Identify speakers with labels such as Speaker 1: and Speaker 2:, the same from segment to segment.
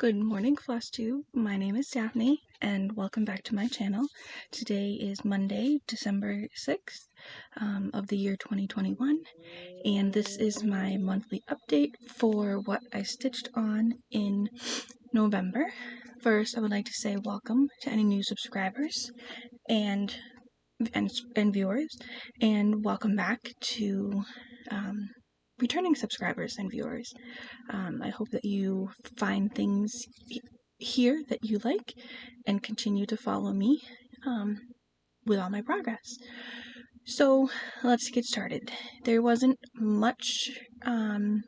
Speaker 1: Good morning, Flosstube. My name is Daphne, and welcome back to my channel. Today is Monday, December 6th of the year 2021, and this is my monthly update for what I stitched on in November. First, I would like to say welcome to any new subscribers and viewers, and welcome back to returning subscribers and viewers. I hope that you find things here that you like and continue to follow me with all my progress. So let's get started. There wasn't much that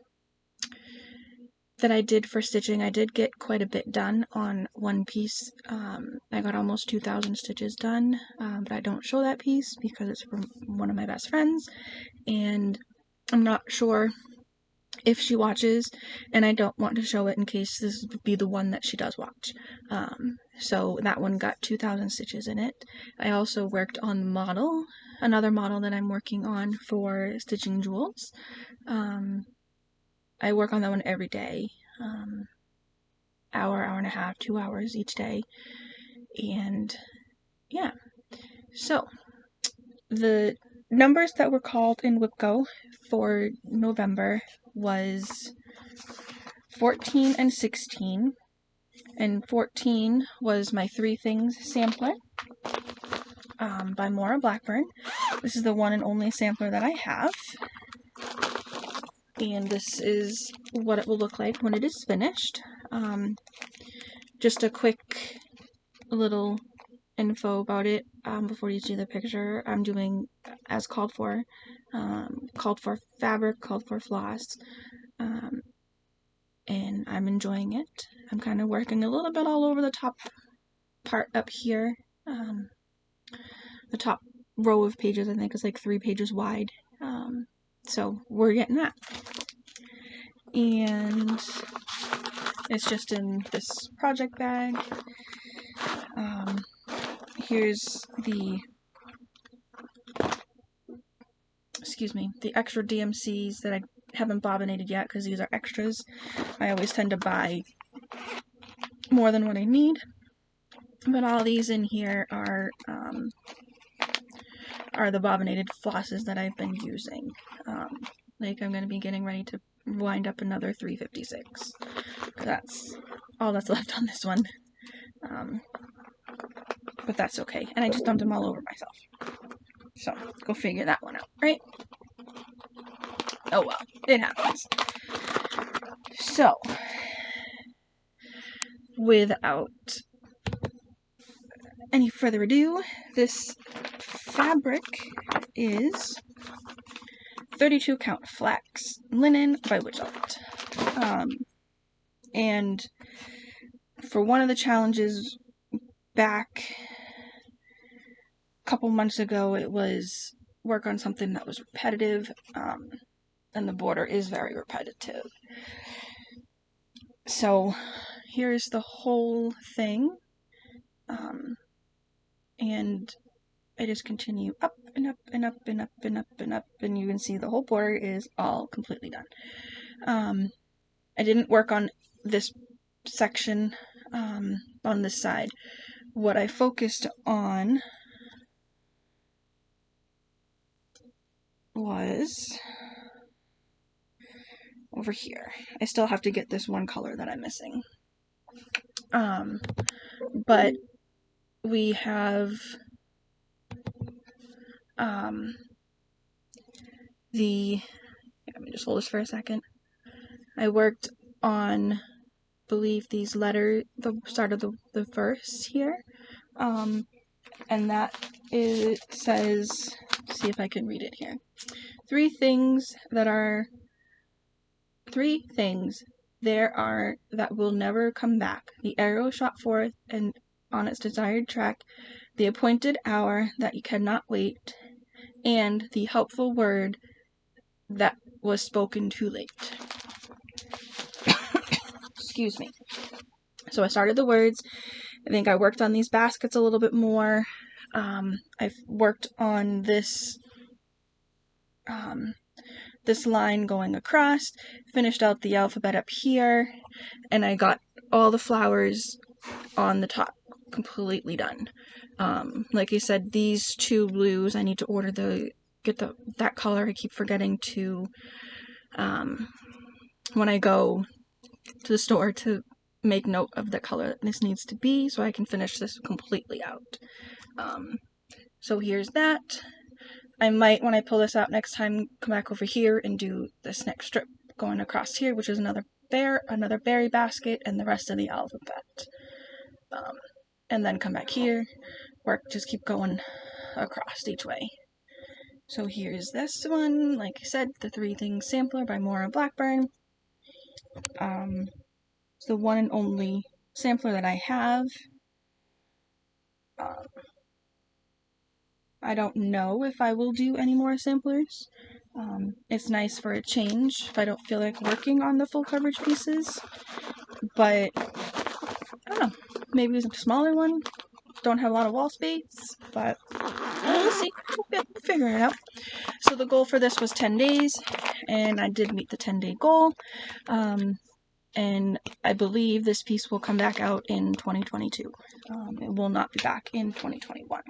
Speaker 1: I did for stitching. I did get quite a bit done on one piece. I got almost 2,000 stitches done, but I don't show that piece because it's from one of my best friends, and I'm not sure if she watches, and I don't want to show it in case this would be the one that she does watch. So that one got 2,000 stitches in it. I also worked on the model, another model that I'm working on for stitching jewels. I work on that one every day, hour and a half, 2 hours each day, and yeah. So the numbers that were called in WIPCO for November was 14 and 16, and 14 was my Three Things sampler by Maura Blackburn. This is the one and only sampler that I have, and this is what it will look like when it is finished. Just a quick little info about it before you see the picture. I'm doing as called for fabric, called for floss, and I'm enjoying it. I'm kind of working a little bit all over the top part up here. The top row of pages, I think, is like 3 pages wide. So we're getting that. And it's just in this project bag. Here's the extra DMCs that I haven't bobbinated yet because these are extras. I always tend to buy more than what I need, but all these in here are the bobbinated flosses that I've been using. Like I'm going to be getting ready to wind up another 356. That's all that's left on this one. But that's okay. And I just dumped them all over myself. So, go figure that one out, right? Oh well, it happens. So, without any further ado, this fabric is 32 count flax linen by Woodchuck. And for one of the challenges back a couple months ago, it was work on something that was repetitive, and the border is very repetitive. So here's the whole thing, and I just continue up and up and up and up and up and up, and you can see the whole border is all completely done. I didn't work on this section on this side. What I focused on was over here. I still have to get this one color that I'm missing. But we have let me just hold this for a second. I worked on, I believe, these letters, the start of the verse here, and that says, see if I can read it here. 3 things there are that will never come back. The arrow shot forth and on its desired track, the appointed hour that you cannot wait, and the helpful word that was spoken too late. Excuse me. So I started the words. I think I worked on these baskets a little bit more. I've worked on this line going across, finished out the alphabet up here, and I got all the flowers on the top completely done. Like I said, these two blues, I need to order that color. I keep forgetting to, when I go to the store, to make note of the color that this needs to be so I can finish this completely out. So here's that. I might, when I pull this out next time, come back over here and do this next strip going across here, which is another berry basket, and the rest of the alphabet. And then come back here, just keep going across each way. So here's this one, like I said, the 3 Things Sampler by Maura Blackburn. It's the one and only sampler that I have. I don't know if I will do any more samplers. It's nice for a change if I don't feel like working on the full coverage pieces. But, I don't know, maybe it's a smaller one. Don't have a lot of wall space, but we'll see. We'll figure it out. So the goal for this was 10 days, and I did meet the 10-day goal. And I believe this piece will come back out in 2022. It will not be back in 2021.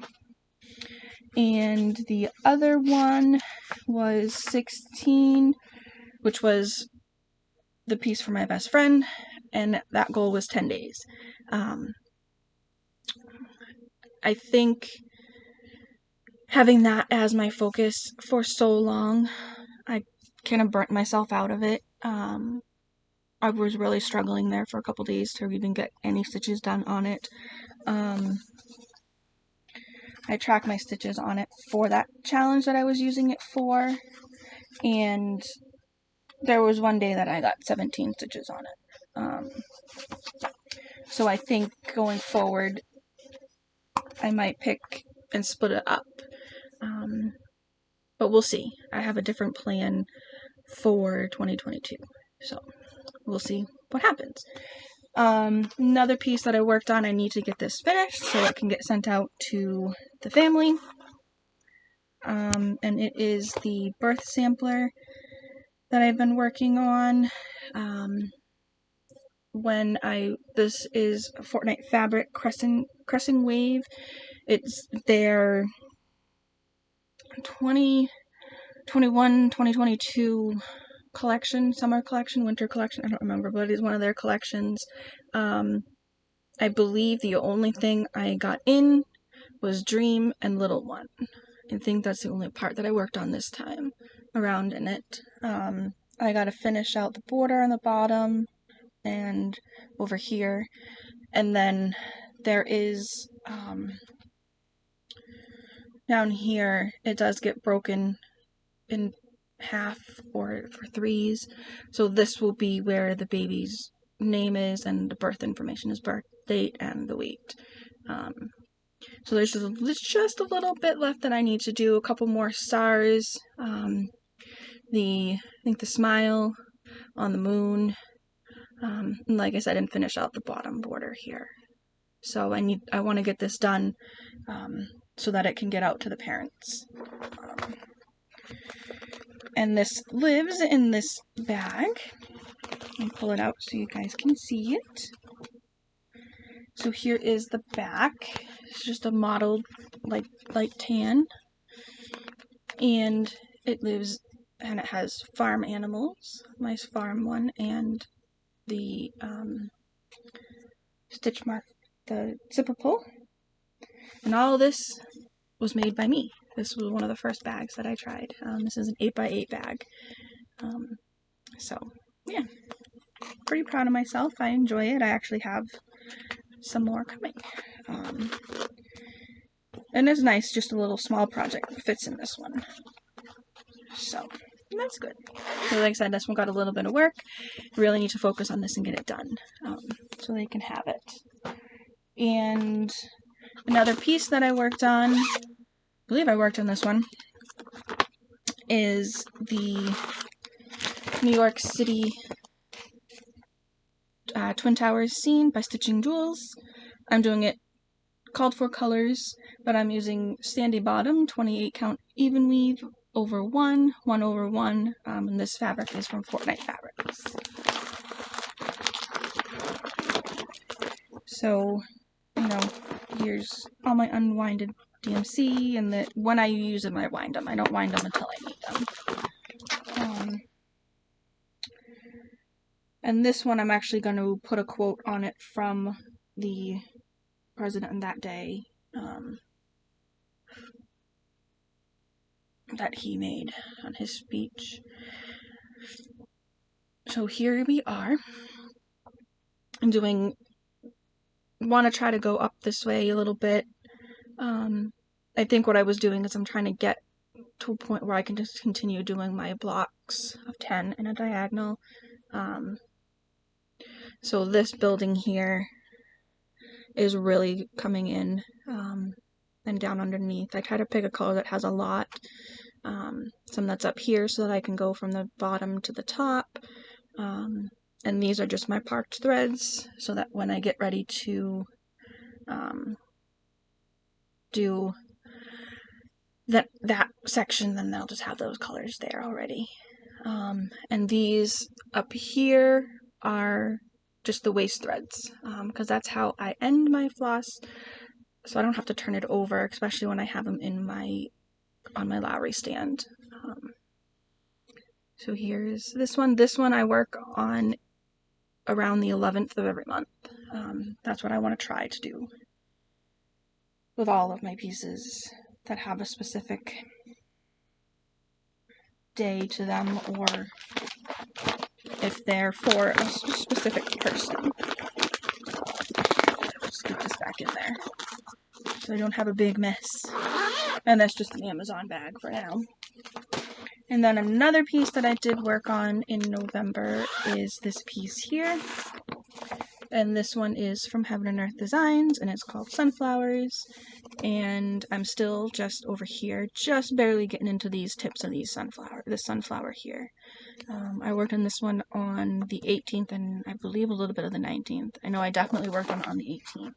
Speaker 1: And the other one was 16, which was the piece for my best friend, and that goal was 10 days. I think having that as my focus for so long, I kind of burnt myself out of it. I was really struggling there for a couple days to even get any stitches done on it. I tracked my stitches on it for that challenge that I was using it for, and there was one day that I got 17 stitches on it. So I think going forward, I might pick and split it up. But we'll see. I have a different plan for 2022. So we'll see what happens. Another piece that I worked on, I need to get this finished so it can get sent out to the family. And it is the birth sampler that I've been working on. This is a Fortnite Fabric Crescent Wave. It's their 2021, 2022 collection, summer collection, winter collection, I don't remember, but it is one of their collections. I believe the only thing I got in was Dream and Little One. I think that's the only part that I worked on this time around in it. I gotta finish out the border on the bottom and over here, and then there is down here, it does get broken in half or for 3s, so this will be where the baby's name is and the birth information is birth date and the weight. So there's just a little bit left that I need to do. A couple more stars, I think the smile on the moon, and like I said, and finish out the bottom border here. So I want to get this done so that it can get out to the parents. And this lives in this bag. I'll pull it out so you guys can see it. So here is the back. It's just a mottled light tan. And it lives, and it has farm animals, my farm one, and the stitch mark, the zipper pull. And all this was made by me. This was one of the first bags that I tried. This is an 8x8 bag. So, yeah. Pretty proud of myself. I enjoy it. I actually have some more coming. And it's nice, just a little small project that fits in this one. So, that's good. So like I said, this one got a little bit of work. Really need to focus on this and get it done. So they can have it. And another piece that I worked on, I believe I worked on this one, is the New York City Twin Towers scene by Stitching Jewels. I'm doing it called for colors, but I'm using Standy Bottom 28 count even weave over 1 over 1, and this fabric is from Fortnite Fabrics. So, you know, here's all my unwinded DMC, and when I use them, I wind them. I don't wind them until I need them. And this one, I'm actually going to put a quote on it from the president that day that he made on his speech. So here we are. I'm want to try to go up this way a little bit. I think what I was doing is I'm trying to get to a point where I can just continue doing my blocks of 10 in a diagonal. So this building here is really coming in and down underneath. I try to pick a color that has a lot. Some that's up here so that I can go from the bottom to the top. And these are just my parked threads so that when I get ready to do that section, then they'll just have those colors there already. And these up here are just the waste threads, because that's how I end my floss, so I don't have to turn it over, especially when I have them on my Lowry stand. So here's this one. This one I work on around the 11th of every month. That's what I want to try to do with all of my pieces that have a specific day to them, or if they're for a specific person. Just get this back in there so I don't have a big mess. And that's just an Amazon bag for now. And then another piece that I did work on in November is this piece here. And this one is from Heaven and Earth Designs, and it's called Sunflowers. And I'm still just over here, just barely getting into these tips of this sunflower here. I worked on this one on the 18th, and I believe a little bit of the 19th. I know I definitely worked on the 18th.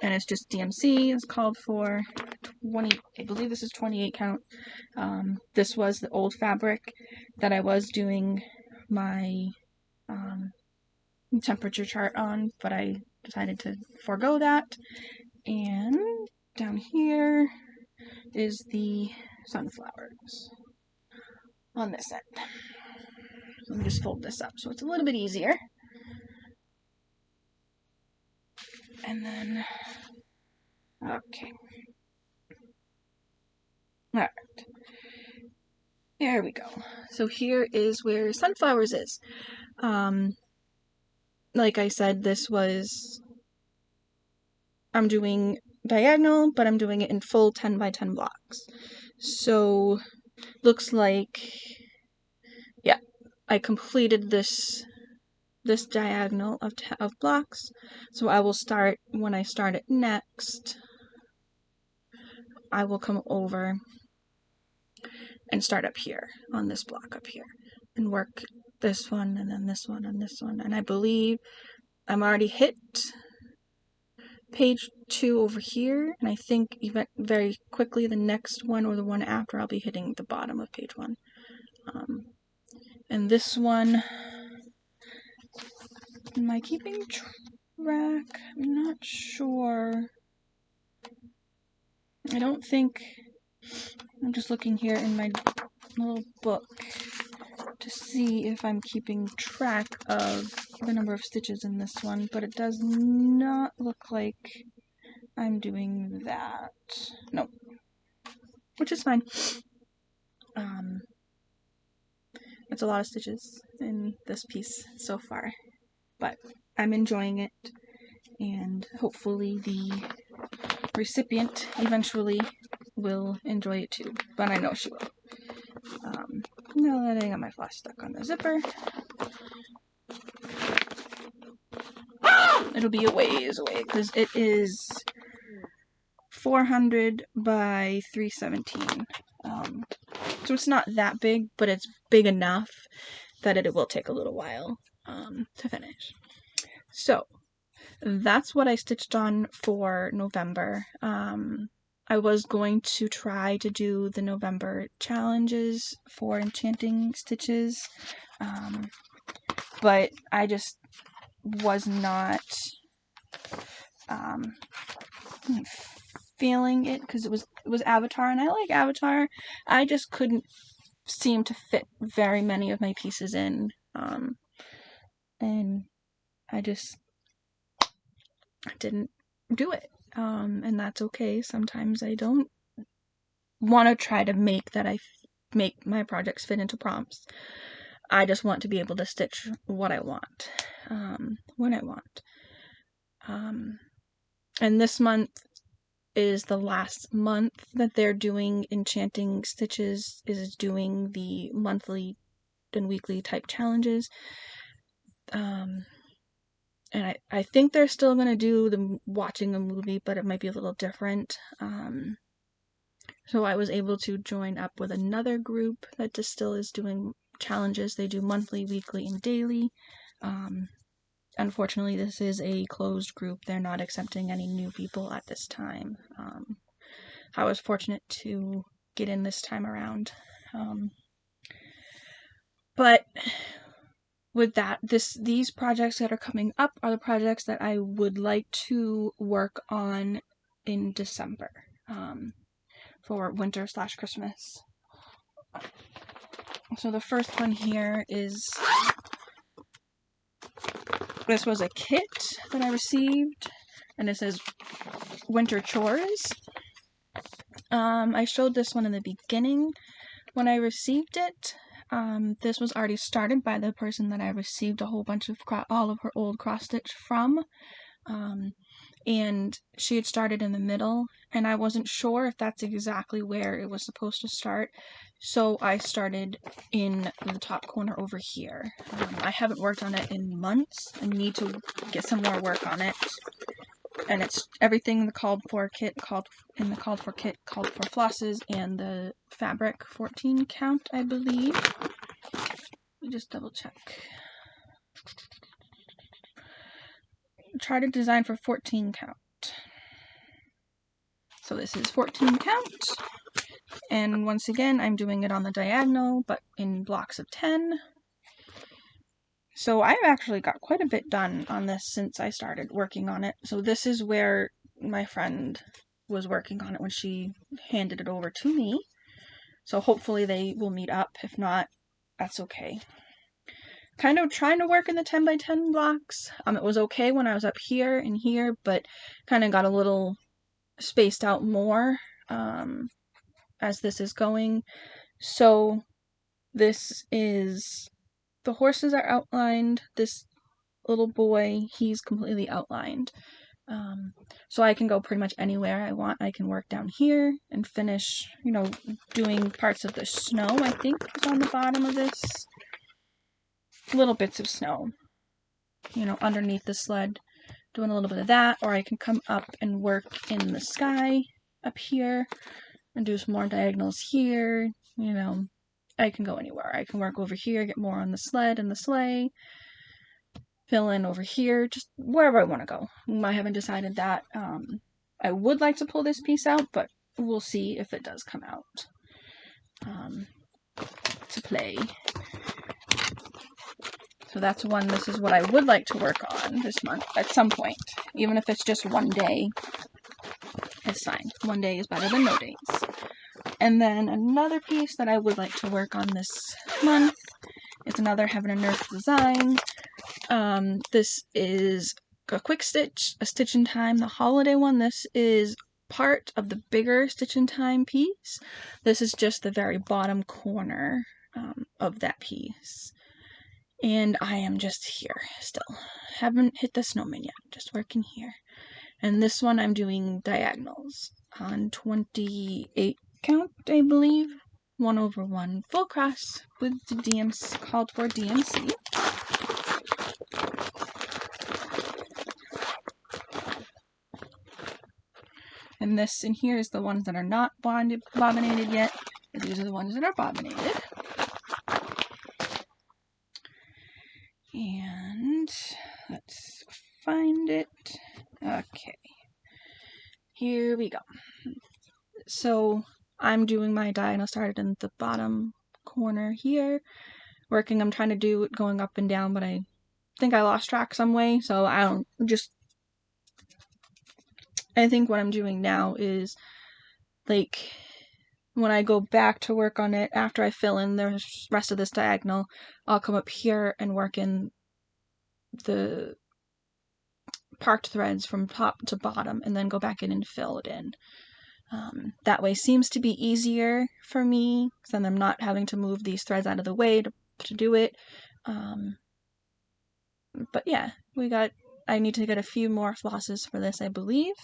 Speaker 1: And it's just DMC. It's called for 20, I believe this is 28 count. This was the old fabric that I was doing my temperature chart on, but I decided to forego that. And down here is the sunflowers on this end. So let me just fold this up so it's a little bit easier. And then, okay. Alright. There we go. So here is where sunflowers is. Like I said, I'm doing diagonal, but I'm doing it in full 10 by 10 blocks. So, looks like, yeah, I completed this diagonal of blocks. So I will start, when I start it next, I will come over and start up here, on this block up here, and work this one, and then this one, and this one. And I believe I'm already hit page 2 over here, and I think even very quickly the next one or the one after I'll be hitting the bottom of page 1. And this one, am I keeping track? I'm not sure. I don't think. I'm just looking here in my little book to see if I'm keeping track of the number of stitches in this one, but it does not look like I'm doing that. Nope. Which is fine. It's a lot of stitches in this piece so far, but I'm enjoying it, and hopefully the recipient eventually will enjoy it too, but I know she will. Now that I got my floss stuck on the zipper, it'll be a ways away because it is 400 by 317. So it's not that big, but it's big enough that it will take a little while to finish. So that's what I stitched on for November. I was going to try to do the November challenges for Enchanting Stitches, but I just was not feeling it, because it was Avatar, and I like Avatar. I just couldn't seem to fit very many of my pieces in, and I just didn't do it, and that's okay. Sometimes I don't want to try to make my projects fit into prompts. I just want to be able to stitch what I want, when I want. And this month is the last month that they're doing. Enchanting Stitches is doing the monthly and weekly type challenges. And I think they're still going to do watching a movie, but it might be a little different. So I was able to join up with another group that just still is doing challenges. They do monthly, weekly, and daily. Unfortunately, this is a closed group. They're not accepting any new people at this time. I was fortunate to get in this time around. But with that, these projects that are coming up are the projects that I would like to work on in December, for winter/Christmas. So the first one here is, this was a kit that I received, and it says Winter Chores. I showed this one in the beginning when I received it. This was already started by the person that I received a whole bunch of all of her old cross stitch from, and she had started in the middle, and I wasn't sure if that's exactly where it was supposed to start, so I started in the top corner over here. I haven't worked on it in months. I need to get some more work on it, and it's everything the called for kit called for flosses and the fabric 14 count, I believe. Let me just double check. Try to design for 14 count. So this is 14 count, and once again I'm doing it on the diagonal but in blocks of 10. So I've actually got quite a bit done on this since I started working on it. So this is where my friend was working on it when she handed it over to me. So hopefully they will meet up. If not, that's okay. Kind of trying to work in the 10 by 10 blocks. It was okay when I was up here and here, but kind of got a little spaced out more as this is going. So this is, the horses are outlined. This little boy, he's completely outlined. So I can go pretty much anywhere I want. I can work down here and finish, doing parts of the snow, I think, is on the bottom of this. Little bits of snow, underneath the sled, doing a little bit of that, or I can come up and work in the sky up here and do some more diagonals here. I can go anywhere. I can work over here, get more on the sled and the sleigh, fill in over here, just wherever I want to go. I haven't decided that. I would like to pull this piece out, but we'll see if it does come out to play. So that's one. This is what I would like to work on this month at some point. Even if it's just one day, it's fine. One day is better than no days. And then another piece that I would like to work on this month is another Heaven and Earth design. This is a quick stitch, a stitch in time, the holiday one. This is part of the bigger stitch in time piece. This is just the very bottom corner of that piece. And I am just here still. Haven't hit the snowman yet, just working here. And this one I'm doing diagonals on 28 count, I believe. 1/1 full cross with the DMC, called for DMC. And this in here is the ones that are not bobbinated yet. These are the ones that are bobbinated. And let's find it. Okay. Here we go. So I'm doing my diagonal, started in the bottom corner here. I'm trying to do it going up and down, but I think I lost track some way, so I think what I'm doing now is, like, when I go back to work on it, after I fill in the rest of this diagonal, I'll come up here and work in the parked threads from top to bottom, and then go back in and fill it in. That way seems to be easier for me, because then I'm not having to move these threads out of the way to do it. But yeah, I need to get a few more flosses for this, I believe.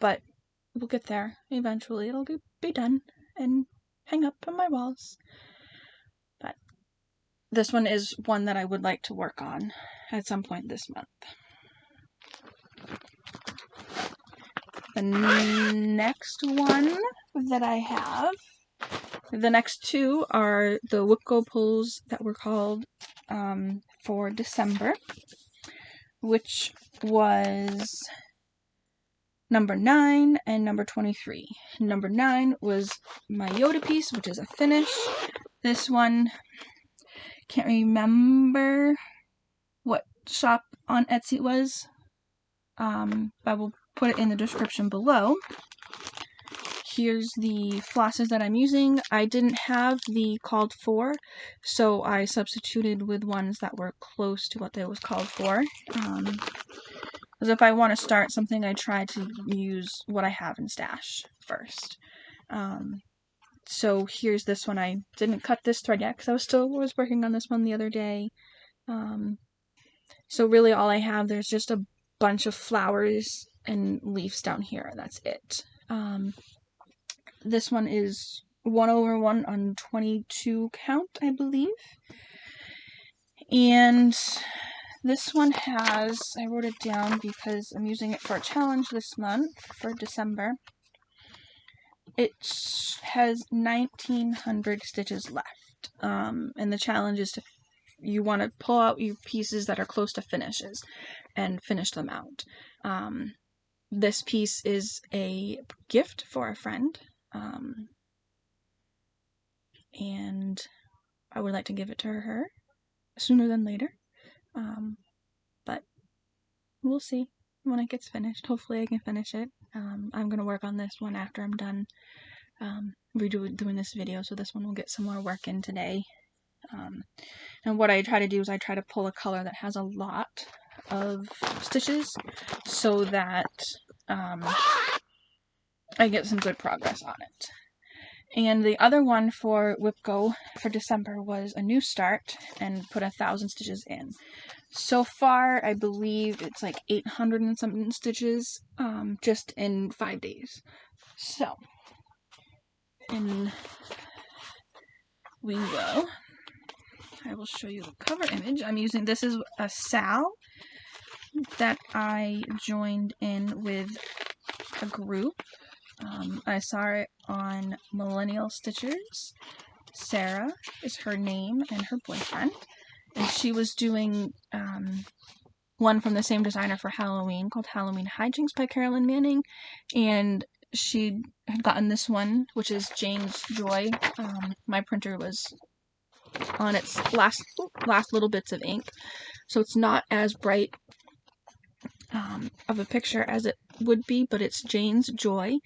Speaker 1: But we'll get there. Eventually it'll be done and hang up on my walls. But this one is one that I would like to work on at some point this month. The next one that I have, the next two are the Woodchuck pulls that were called for December, which was number 9 and number 23. Number 9 was my Yoda piece, which is a finish. This one, can't remember what shop on Etsy it was. I will put it in the description below. Here's the flosses that I'm using. I didn't have the called for, so I substituted with ones that were close to what they was called for. Because if I want to start something, I try to use what I have in stash first. So here's this one. I didn't cut this thread yet because I was working on this one the other day. So really all I have, there's just a bunch of flowers and leaves down here. That's it. This one is 1/1 on 22 count, I believe. And this one has, I wrote it down because I'm using it for a challenge this month for December. It has 1900 stitches left. And the challenge is you want to pull out your pieces that are close to finishes and finish them out. This piece is a gift for a friend. And I would like to give it to her sooner than later. But we'll see when it gets finished. Hopefully I can finish it. I'm going to work on this one after I'm done doing this video, so this one will get some more work in today. And what I try to do is I try to pull a color that has a lot of stitches so that I get some good progress on it. And the other one for Whipco for December was a new start and put 1,000 stitches in. So far, I believe it's like 800 and something stitches just in 5 days. So, I will show you the cover image. This is a Sal that I joined in with a group. I saw it on Millennial Stitchers. Sarah is her name and her boyfriend. And she was doing one from the same designer for Halloween called Halloween Hijinks by Carolyn Manning. And she had gotten this one, which is Jane's Joy. My printer was on its last little bits of ink, so it's not as bright of a picture as it would be, but it's Jane's Joy,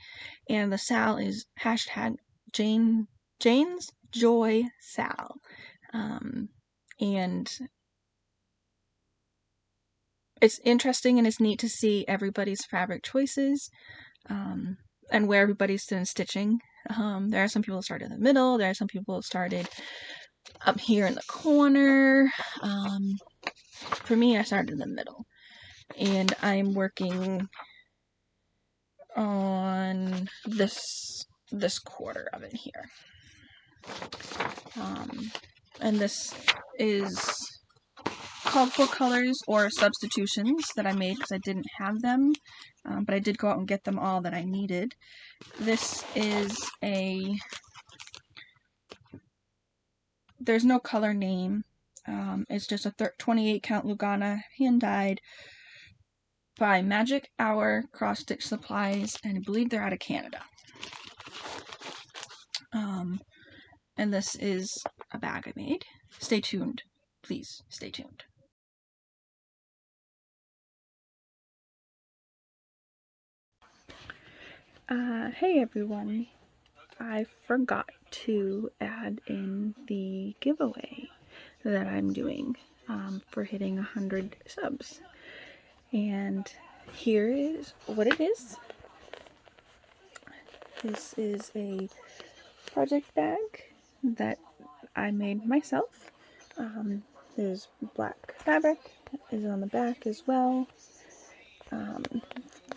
Speaker 1: and the Sal is hashtag Jane's Joy Sal. And it's interesting and it's neat to see everybody's fabric choices and where everybody's been stitching. There are some people who started in the middle, there are some people who started up here in the corner. For me, I started in the middle. And I'm working on this quarter of it here. And this is called for colors or substitutions that I made because I didn't have them, but I did go out and get them all that I needed. This is there's no color name. It's just a 28 count Lugana hand dyed by Magic Hour Cross Stitch Supplies, and I believe they're out of Canada. and this is a bag I made. Stay tuned. Please stay tuned. Hey everyone. I forgot to add in the giveaway that I'm doing for hitting 100 subs. And here is what it is. This is a project bag that I made myself. There's black fabric is on the back as well.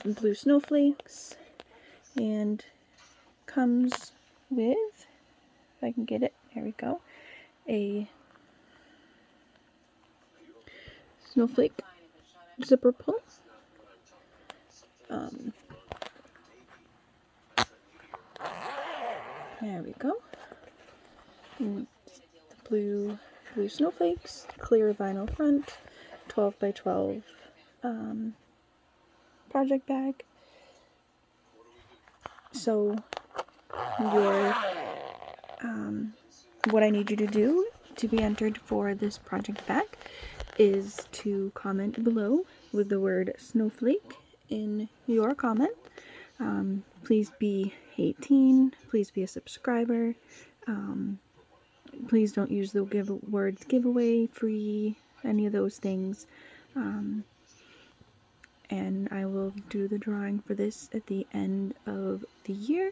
Speaker 1: Blue snowflakes, and comes with, if I can get it, there we go, a snowflake zipper pull. There we go. And blue snowflakes, clear vinyl front, 12 by 12 project bag. So your what I need you to do to be entered for this project bag is to comment below with the word snowflake in your comment. Please be 18, please be a subscriber, please don't use the words giveaway, free, any of those things, and I will do the drawing for this at the end of the year.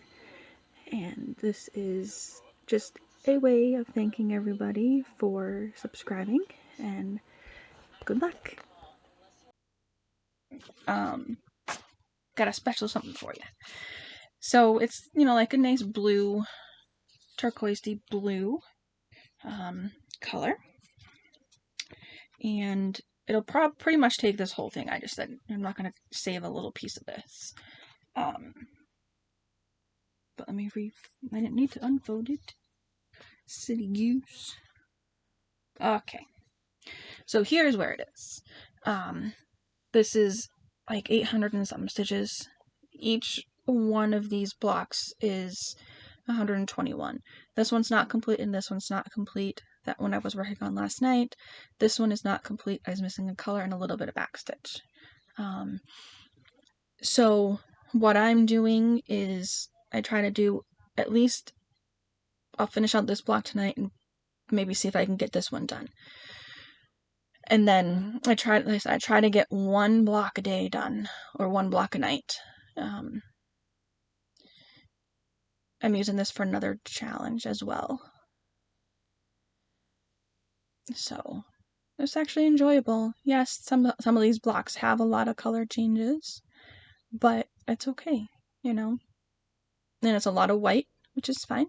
Speaker 1: And this is just a way of thanking everybody for subscribing, and good luck. Got a special something for you. So it's, you know, like a nice blue, turquoisey blue color. And it'll pretty much take this whole thing. I just said I'm not going to save a little piece of this. But let me I didn't need to unfold it. Silly goose. Okay. So here's where it is. This is like 800 and something stitches. Each one of these blocks is 121. This one's not complete and this one's not complete. That one I was working on last night. This one is not complete. I was missing a color and a little bit of backstitch. So what I'm doing is I try to do at least, I'll finish out this block tonight and maybe see if I can get this one done. And then I try to get one block a day done, or one block a night. I'm using this for another challenge as well. So it's actually enjoyable. Yes, some of these blocks have a lot of color changes, but it's okay, you know. And it's a lot of white, which is fine.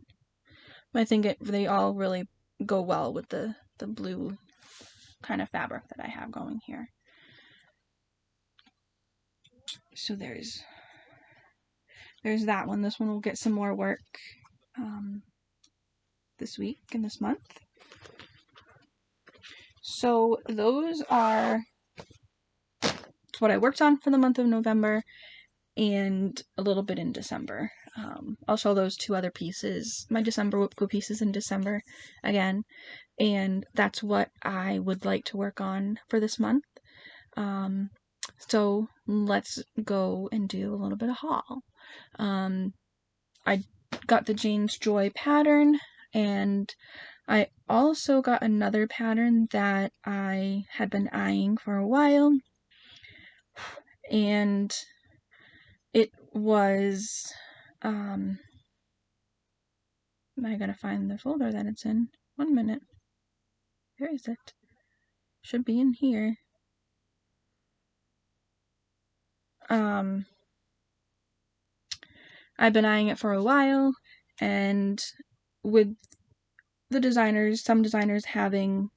Speaker 1: But I think they all really go well with the blue kind of fabric that I have going here. So there's that one. This one will get some more work this week and this month. So those are what I worked on for the month of November and a little bit in December. I'll show those two other pieces, my December Whip Glue pieces in December again, and that's what I would like to work on for this month. So let's go and do a little bit of haul. I got the Jane's Joy pattern, and I also got another pattern that I had been eyeing for a while, and it was, I gotta find the folder that it's in. 1 minute. Where is it? Should be in here. I've been eyeing it for a while, and with the designers, some designers having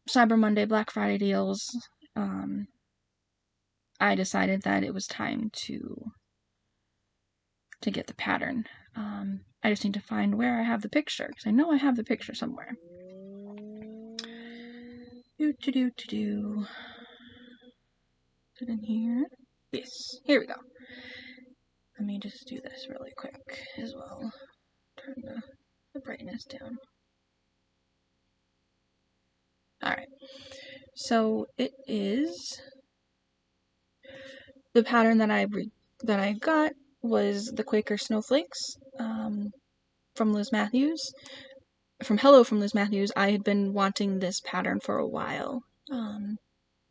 Speaker 1: Cyber Monday, Black Friday deals, I decided that it was time to get the pattern. I just need to find where I have the picture, because I know I have the picture somewhere. Is it in here? Yes, here we go. Let me just do this really quick as well. Turn the brightness down. Alright, so it is, the pattern that I got was the Quaker Snowflakes from Liz Matthews. From Liz Matthews. I had been wanting this pattern for a while.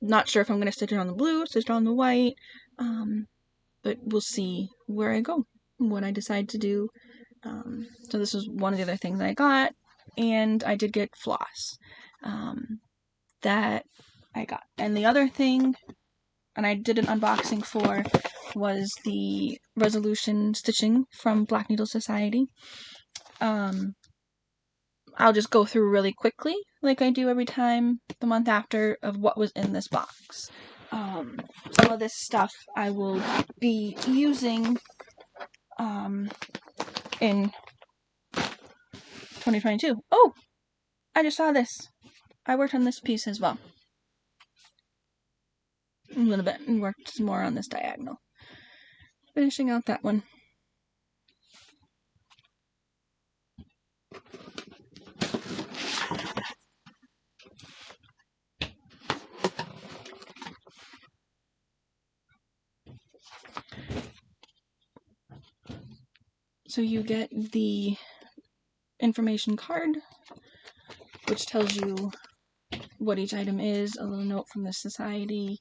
Speaker 1: Not sure if I'm going to stitch it on the blue, stitch it on the white, but we'll see where I go, what I decide to do. So this was one of the other things I got, and I did get floss that I got. And the other thing, and I did an unboxing for, was the resolution stitching from Black Needle Society. I'll just go through really quickly, like I do every time the month after, of what was in this box. Some of this stuff I will be using in 2022. Oh! I just saw this. I worked on this piece as well. A little bit, and worked some more on this diagonal. Finishing out that one. So you get the information card, which tells you what each item is, a little note from the society,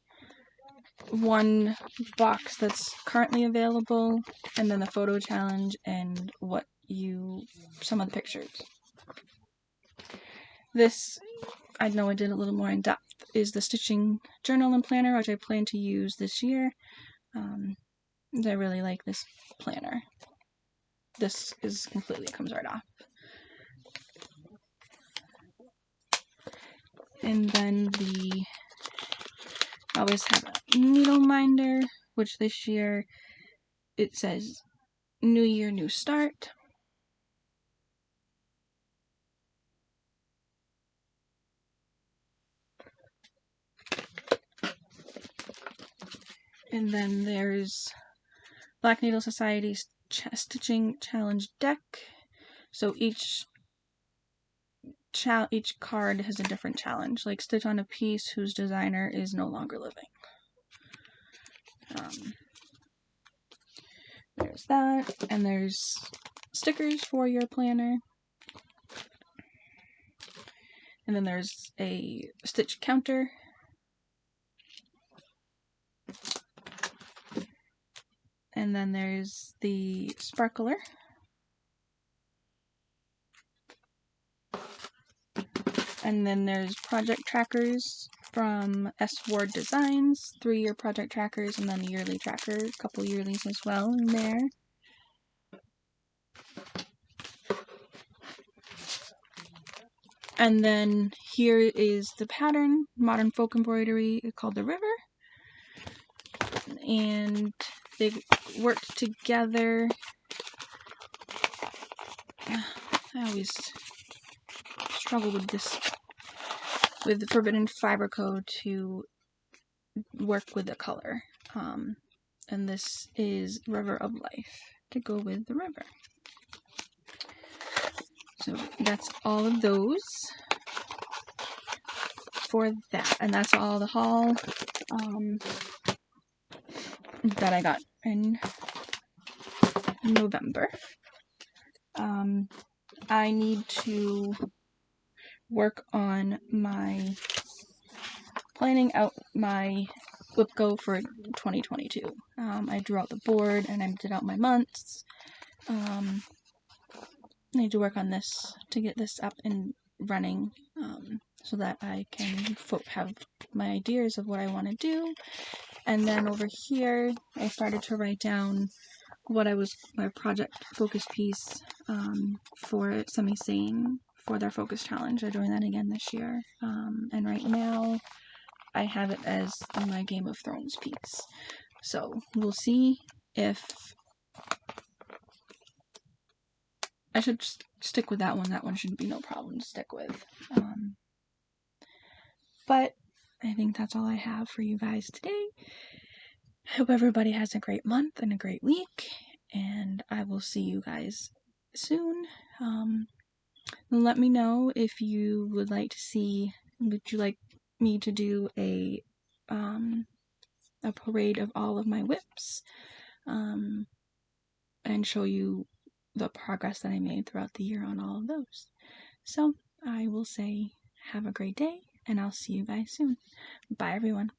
Speaker 1: one box that's currently available, and then the photo challenge and some of the pictures. This, I know I did a little more in depth, is the stitching journal and planner, which I plan to use this year. I really like this planner. This comes right off. And then I always have a needle minder, which this year it says New Year, New Start. And then there's Black Needle Society's Stitching Challenge deck. So each card has a different challenge, like stitch on a piece whose designer is no longer living. There's that, and there's stickers for your planner. And then there's a stitch counter. And then there's the sparkler. And then there's project trackers from S. Ward Designs, 3-year project trackers, and then a yearly tracker, a couple yearlies as well in there. And then here is the pattern, Modern Folk Embroidery, called The River. And they worked together. I always struggle with this, with the Forbidden Fiber Co. to work with the color. And this is River of Life to go with the river. So that's all of those for that. And that's all the haul that I got in November. I need to work on planning out my Whip Go for 2022. I drew out the board and I did out my months. I need to work on this to get this up and running, so that I can have my ideas of what I want to do. And then over here, I started to write down my project focus piece for Semi-Sane for their focus challenge. They're doing that again this year. And right now, I have it as my Game of Thrones piece. So we'll see if I should stick with that one. That one shouldn't be no problem to stick with. But I think that's all I have for you guys today. I hope everybody has a great month and a great week, and I will see you guys soon. Let me know if you would like to see, would you like me to do a parade of all of my whips, and show you the progress that I made throughout the year on all of those. So I will say have a great day, and I'll see you guys soon. Bye everyone.